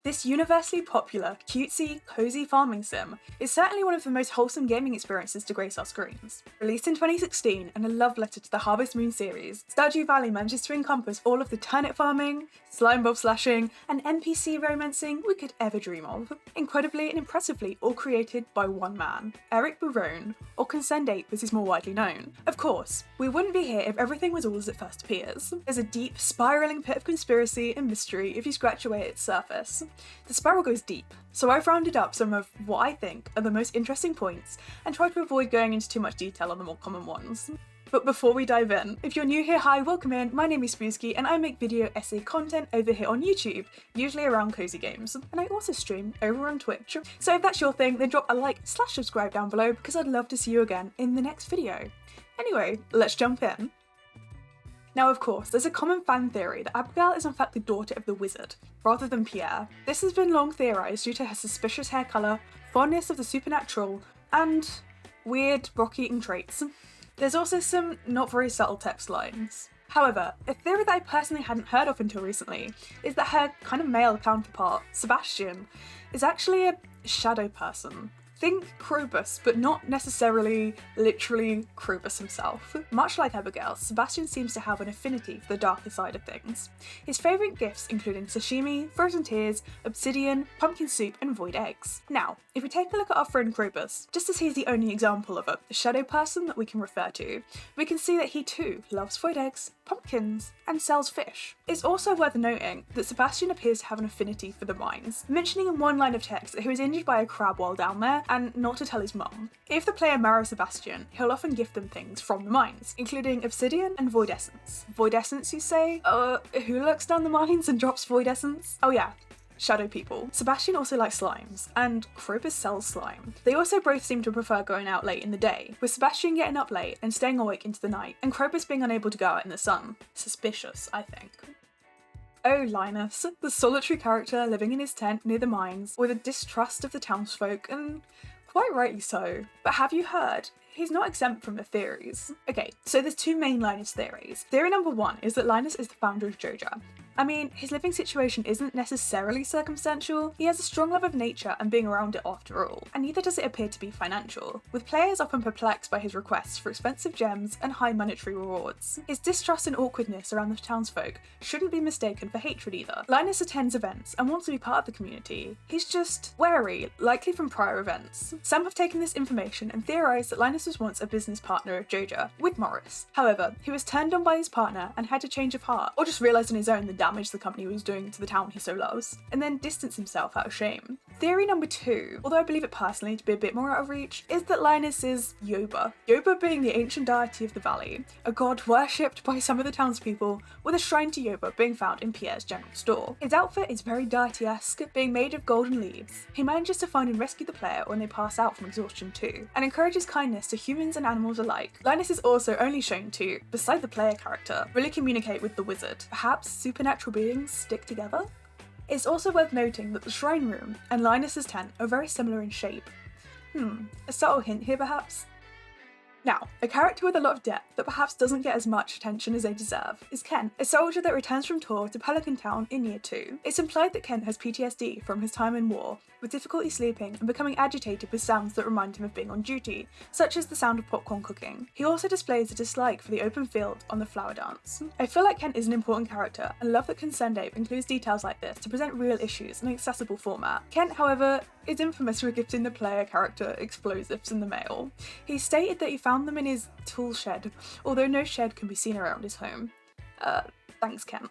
This universally popular, cutesy, cozy farming sim is certainly one of the most wholesome gaming experiences to grace our screens. Released in 2016 and a love letter to the Harvest Moon series, Stardew Valley manages to encompass all of the turnip farming, slime bob slashing, and NPC romancing we could ever dream of. Incredibly and impressively all created by one man, Eric Barone, or Consend8 as he's more widely known. Of course, we wouldn't be here if everything was all as it first appears. There's a deep, spiralling pit of conspiracy and mystery if you scratch away at its surface. The spiral goes deep, so I've rounded up some of what I think are the most interesting points and tried to avoid going into too much detail on the more common ones. But before we dive in, if you're new here, hi, welcome in, my name is Sbooskie and I make video essay content over here on YouTube, usually around cozy games, and I also stream over on Twitch. So if that's your thing, then drop a like/subscribe down below because I'd love to see you again in the next video. Anyway, let's jump in. Now, of course, there's a common fan theory that Abigail is in fact the daughter of the wizard, rather than Pierre. This has been long theorised due to her suspicious hair colour, fondness of the supernatural, and weird rock-eating traits. There's also some not very subtle text lines. However, a theory that I personally hadn't heard of until recently is that her kind of male counterpart, Sebastian, is actually a shadow person. Think Krobus, but not necessarily literally Krobus himself. Much like Abigail, Sebastian seems to have an affinity for the darker side of things. His favourite gifts including sashimi, frozen tears, obsidian, pumpkin soup and void eggs. Now, if we take a look at our friend Krobus, just as he's the only example of a shadow person that we can refer to, we can see that he too loves void eggs, pumpkins, and sells fish. It's also worth noting that Sebastian appears to have an affinity for the mines, mentioning in one line of text that he was injured by a crab while down there, and not to tell his mum. If the player marries Sebastian, he'll often gift them things from the mines, including obsidian and void essence. Void essence, you say? Who looks down the mines and drops void essence? Oh yeah, shadow people. Sebastian also likes slimes, and Krobus sells slime. They also both seem to prefer going out late in the day, with Sebastian getting up late and staying awake into the night, and Krobus being unable to go out in the sun. Suspicious, I think. Oh, Linus, the solitary character living in his tent near the mines, with a distrust of the townsfolk, and quite rightly so. But have you heard? He's not exempt from the theories. Okay, so there's two main Linus theories. Theory number one is that Linus is the founder of Joja. I mean, his living situation isn't necessarily circumstantial, he has a strong love of nature and being around it after all, and neither does it appear to be financial, with players often perplexed by his requests for expensive gems and high monetary rewards. His distrust and awkwardness around the townsfolk shouldn't be mistaken for hatred either. Linus attends events and wants to be part of the community. He's just wary, likely from prior events. Some have taken this information and theorised that Linus was once a business partner of Joja, with Morris. However, he was turned on by his partner and had a change of heart, or just realised on his own the damage the company was doing to the town he so loves, and then distance himself out of shame. Theory number two, although I believe it personally to be a bit more out of reach, is that Linus is Yoba. Yoba being the ancient deity of the valley, a god worshipped by some of the townspeople, with a shrine to Yoba being found in Pierre's general store. His outfit is very deity-esque, being made of golden leaves. He manages to find and rescue the player when they pass out from exhaustion too, and encourages kindness to humans and animals alike. Linus is also only shown to, beside the player character, really communicate with the wizard. Perhaps supernatural beings stick together? It's also worth noting that the shrine room and Linus's tent are very similar in shape. A subtle hint here perhaps? Now, a character with a lot of depth that perhaps doesn't get as much attention as they deserve is Ken, a soldier that returns from tour to Pelican Town in Year 2. It's implied that Ken has PTSD from his time in war, with difficulty sleeping and becoming agitated with sounds that remind him of being on duty, such as the sound of popcorn cooking. He also displays a dislike for the open field on the flower dance. I feel like Ken is an important character and love that Consend8 includes details like this to present real issues in an accessible format. Kent, however, is infamous for gifting the player character explosives in the mail. He stated that he found them in his tool shed, although no shed can be seen around his home. Thanks, Kent.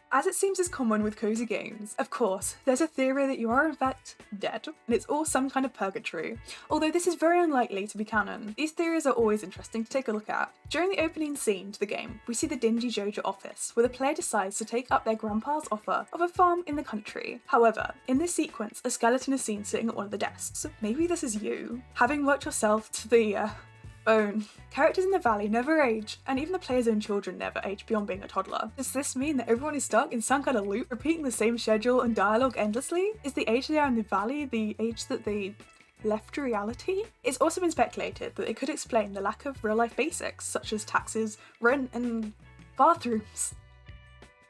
As it seems is common with cozy games, of course, there's a theory that you are in fact dead, and it's all some kind of purgatory, although this is very unlikely to be canon. These theories are always interesting to take a look at. During the opening scene to the game, we see the dingy Joja office, where the player decides to take up their grandpa's offer of a farm in the country. However, in this sequence, a skeleton is seen sitting at one of the desks. Maybe this is you, having worked yourself to the bone. Characters in the valley never age, and even the player's own children never age beyond being a toddler. Does this mean that everyone is stuck in some kind of loop, repeating the same schedule and dialogue endlessly? Is the age they are in the valley the age that they left reality? It's also been speculated that it could explain the lack of real-life basics, such as taxes, rent, and bathrooms.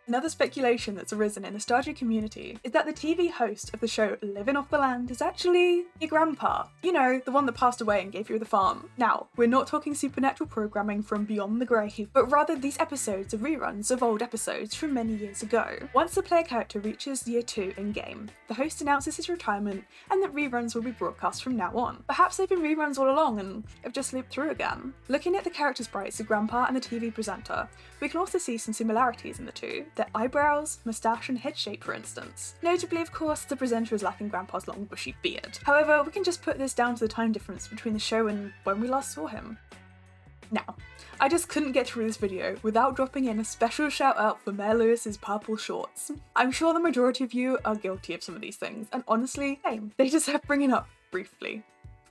Another speculation that's arisen in the Stardew community is that the TV host of the show Living Off the Land is actually your grandpa. You know, the one that passed away and gave you the farm. Now, we're not talking supernatural programming from beyond the grave, but rather these episodes are reruns of old episodes from many years ago. Once the player character reaches year 2 in-game, the host announces his retirement and that reruns will be broadcast from now on. Perhaps they've been reruns all along and have just looped through again. Looking at the character sprites of Grandpa and the TV presenter, we can also see some similarities in the two. Their eyebrows, moustache and head shape for instance. Notably, of course, the presenter is lacking Grandpa's long bushy beard. However, we can just put this down to the time difference between the show and when we last saw him. Now, I just couldn't get through this video without dropping in a special shout out for Mayor Lewis's purple shorts. I'm sure the majority of you are guilty of some of these things, and honestly, same. They deserve bringing up briefly,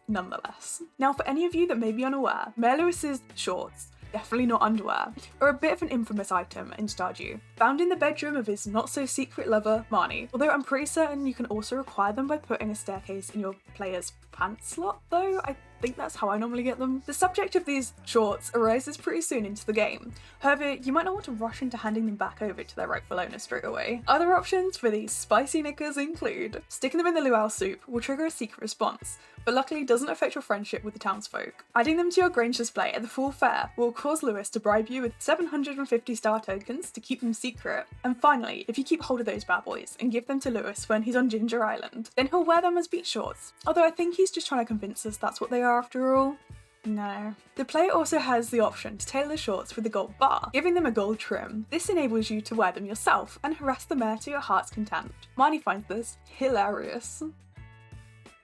nonetheless. Now, for any of you that may be unaware, Mayor Lewis's shorts, definitely not underwear, are a bit of an infamous item in Stardew. Found in the bedroom of his not-so-secret lover, Marnie, although I'm pretty certain you can also acquire them by putting a staircase in your player's pants slot, though I think that's how I normally get them. The subject of these shorts arises pretty soon into the game. However, you might not want to rush into handing them back over to their rightful owner straight away. Other options for these spicy knickers include sticking them in the luau soup will trigger a secret response, but luckily doesn't affect your friendship with the townsfolk. Adding them to your Grange display at the full fair will cause Lewis to bribe you with 750 star tokens to keep them secret. And finally, if you keep hold of those bad boys and give them to Lewis when he's on Ginger Island, then he'll wear them as beach shorts. Although I think he's just trying to convince us that's what they are after all. No. The player also has the option to tailor the shorts with a gold bar, giving them a gold trim. This enables you to wear them yourself and harass the mayor to your heart's content. Marnie finds this hilarious.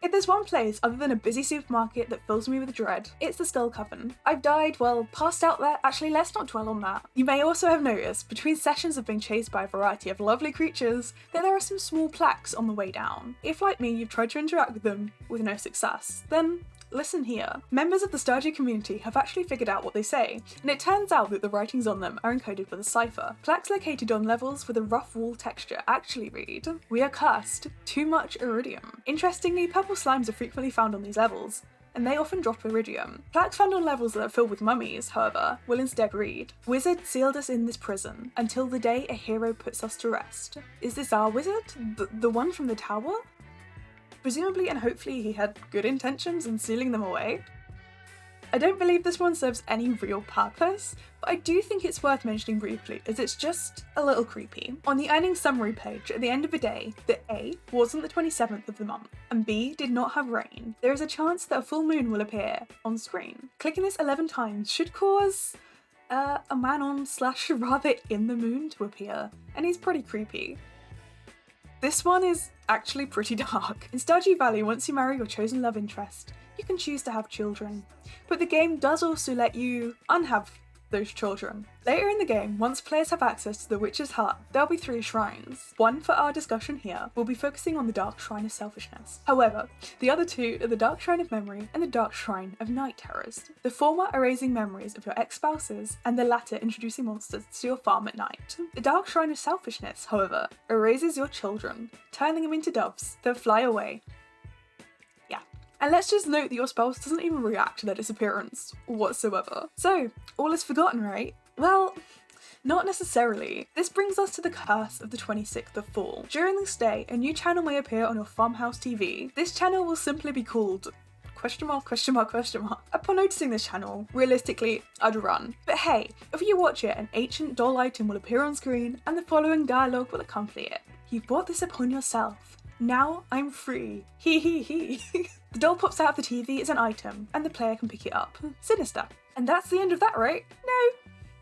If there's one place other than a busy supermarket that fills me with dread, it's the Still Coven. I've died, well, passed out there. Actually, let's not dwell on that. You may also have noticed, between sessions of being chased by a variety of lovely creatures, that there are some small plaques on the way down. If, like me, you've tried to interact with them with no success, then listen here. Members of the Stardew community have actually figured out what they say, and it turns out that the writings on them are encoded with a cipher. Plaques located on levels with a rough wall texture actually read, "We are cursed, too much iridium." Interestingly, purple slimes are frequently found on these levels, and they often drop iridium. Plaques found on levels that are filled with mummies, however, will instead read, "Wizard sealed us in this prison, until the day a hero puts us to rest." Is this our wizard? The one from the tower? Presumably and hopefully he had good intentions in sealing them away. I don't believe this one serves any real purpose, but I do think it's worth mentioning briefly as it's just a little creepy. On the earnings summary page at the end of the day, that A wasn't the 27th of the month and B did not have rain, there is a chance that a full moon will appear on screen. Clicking this 11 times should cause a man on / rather in the moon to appear, and he's pretty creepy. This one is actually pretty dark. In Stardew Valley, once you marry your chosen love interest, you can choose to have children. But the game does also let you unhave those children. Later in the game, once players have access to the witch's hut, there'll be 3 shrines. One for our discussion here will be focusing on the Dark Shrine of Selfishness. However, the other 2 are the Dark Shrine of Memory and the Dark Shrine of Night Terrors. The former erasing memories of your ex-spouses, and the latter introducing monsters to your farm at night. The Dark Shrine of Selfishness, however, erases your children, turning them into doves that fly away. And let's just note that your spouse doesn't even react to their disappearance whatsoever. So, all is forgotten, right? Well, not necessarily. This brings us to the curse of the 26th of Fall. During this day, a new channel may appear on your farmhouse TV. This channel will simply be called ... Upon noticing this channel, realistically, I'd run. But hey, if you watch it, an ancient doll item will appear on screen and the following dialogue will accompany it. "You brought this upon yourself. Now I'm free. Hee hee hee." The doll pops out of the TV as an item, and the player can pick it up. Sinister. And that's the end of that, right? No.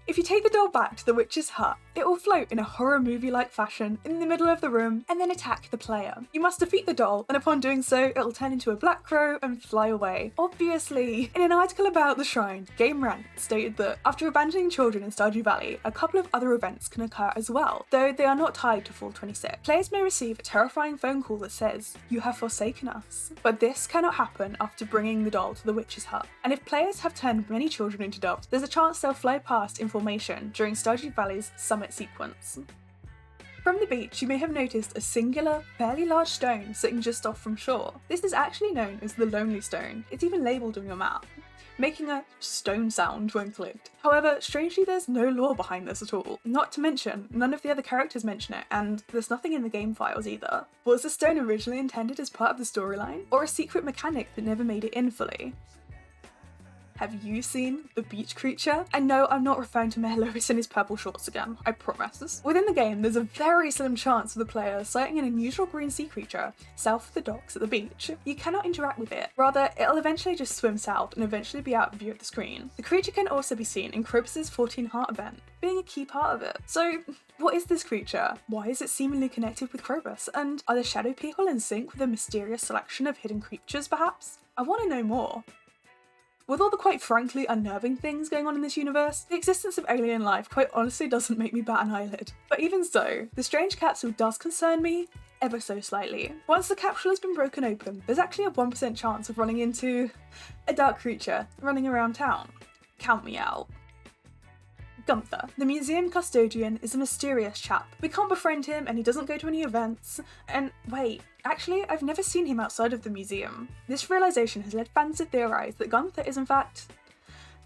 If you take the doll back to the witch's hut, it will float in a horror movie-like fashion in the middle of the room and then attack the player. You must defeat the doll, and upon doing so, it'll turn into a black crow and fly away. Obviously! In an article about the shrine, Game Rant stated that after abandoning children in Stardew Valley, a couple of other events can occur as well, though they are not tied to Fall 26. Players may receive a terrifying phone call that says, "You have forsaken us." But this cannot happen after bringing the doll to the witch's hut. And if players have turned many children into doves, there's a chance they'll fly past in formation during Stardew Valley's summit sequence. From the beach, you may have noticed a singular, fairly large stone sitting just off from shore. This is actually known as the Lonely Stone. It's even labelled on your map. making a stone sound when clicked. However, strangely there's no lore behind this at all. Not to mention, none of the other characters mention it, and there's nothing in the game files either. Was the stone originally intended as part of the storyline, or a secret mechanic that never made it in fully? Have you seen the beach creature? And no, I'm not referring to Mayor Lewis in his purple shorts again, I promise. Within the game, there's a very slim chance of the player sighting an unusual green sea creature south of the docks at the beach. You cannot interact with it. Rather, it'll eventually just swim south and eventually be out of view of the screen. The creature can also be seen in Krobus' 14 Heart event, being a key part of it. So, what is this creature? Why is it seemingly connected with Krobus? And are the shadow people in sync with a mysterious selection of hidden creatures, perhaps? I want to know more. With all the quite frankly unnerving things going on in this universe, the existence of alien life quite honestly doesn't make me bat an eyelid. But even so, the strange capsule does concern me ever so slightly. Once the capsule has been broken open, there's actually a 1% chance of running into a dark creature running around town. Count me out. Gunther, the museum custodian, is a mysterious chap. We can't befriend him and he doesn't go to any events. And wait, actually, I've never seen him outside of the museum. This realization has led fans to theorize that Gunther is in fact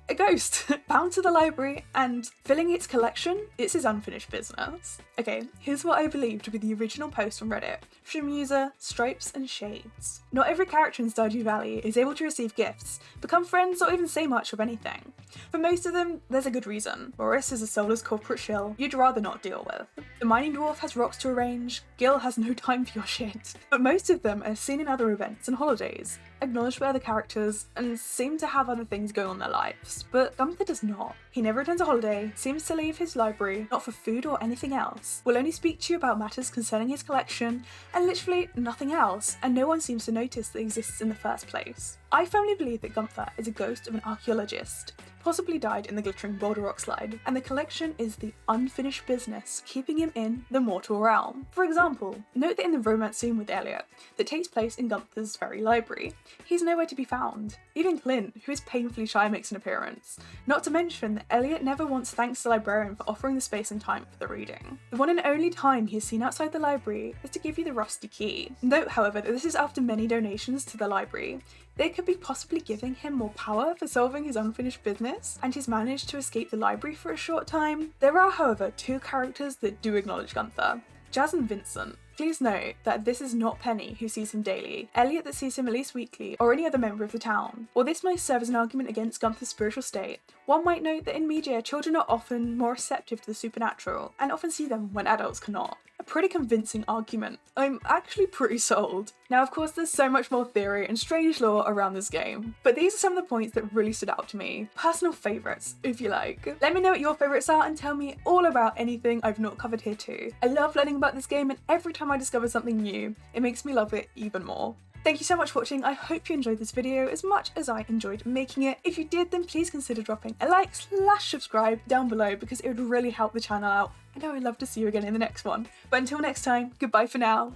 a ghost, bound to the library and filling its collection. It's his unfinished business. Okay, here's what I believed with the original post on Reddit from user Stripes and Shades. Not every character in Stardew Valley is able to receive gifts, become friends, or even say much of anything. For most of them, there's a good reason. Boris is a soulless corporate shill you'd rather not deal with. The mining dwarf has rocks to arrange, Gil has no time for your shit. But most of them are seen in other events and holidays, acknowledged by other characters, and seem to have other things going on in their lives. But Gunther does not. He never returns a holiday, seems to leave his library, not for food or anything else, will only speak to you about matters concerning his collection, and literally nothing else, and no one seems to notice that exists in the first place. I firmly believe that Gunther is a ghost of an archaeologist, possibly died in the glittering boulder rock slide, and the collection is the unfinished business keeping him in the mortal realm. For example, note that in the romance scene with Elliot that takes place in Gunther's very library, he's nowhere to be found. Even Clint, who is painfully shy, makes an appearance. Not to mention that Elliot never once thanks the librarian for offering the space and time for the reading. The one and only time he is seen outside the library is to give you the rusty key. Note, however, that this is after many donations to the library. They could be possibly giving him more power for solving his unfinished business, and he's managed to escape the library for a short time. There are, however, two characters that do acknowledge Gunther, Jazz and Vincent. Please note that this is not Penny, who sees him daily, Elliot that sees him at least weekly, or any other member of the town. While this may serve as an argument against Gunther's spiritual state, one might note that in media, children are often more receptive to the supernatural, and often see them when adults cannot. A pretty convincing argument. I'm actually pretty sold. Now, of course, there's so much more theory and strange lore around this game, but these are some of the points that really stood out to me. Personal favourites, if you like. Let me know what your favourites are and tell me all about anything I've not covered here too. I love learning about this game, and every time I discover something new, it makes me love it even more. Thank you so much for watching. I hope you enjoyed this video as much as I enjoyed making it. If you did, then please consider dropping a like/subscribe down below because it would really help the channel out. I know I'd love to see you again in the next one. But until next time, goodbye for now.